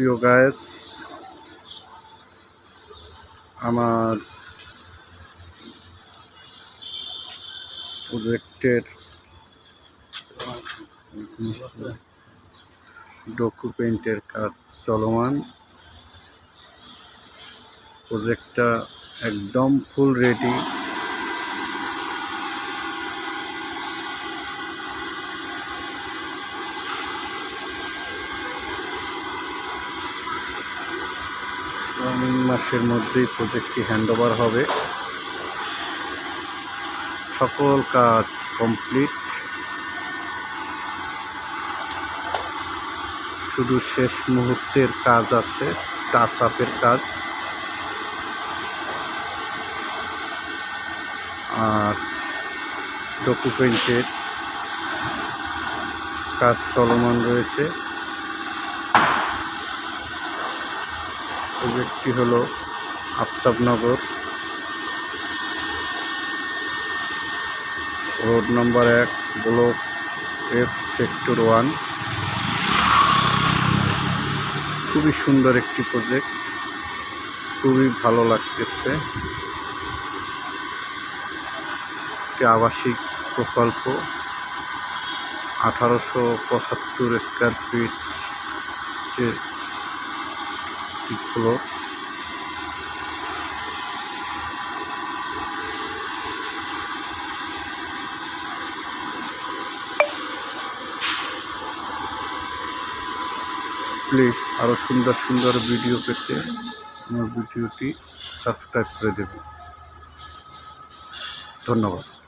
প্রিয় গাইস, আমার প্রজেক্টের ডকুমেন্টের কাজ চলমান। প্রজেক্টটা একদম ফুল রেডি। রমজান মাসের মধ্যেই প্রজেক্টটি হ্যান্ডওভার হবে। সকল কাজ কমপ্লিট, শুধু শেষ মুহূর্তের কাজ আছে, টাচ আপের কাজ। আর ডকুমেন্টের কাজ চলমান রয়েছে। প্রজেক্টটি হলো Aftabnagar, road number 1, block F, sector 1। খুবই সুন্দর একটি প্রজেক্ট, খুবই ভালো লাগতেছে। একটি আবাসিক প্রকল্প, 1875 স্কয়ার ফিট ফ্লোর। প্লিজ আরও সুন্দর সুন্দর ভিডিও পেতে আমার ভিডিওটি সাবস্ক্রাইব করে দেবেন। ধন্যবাদ।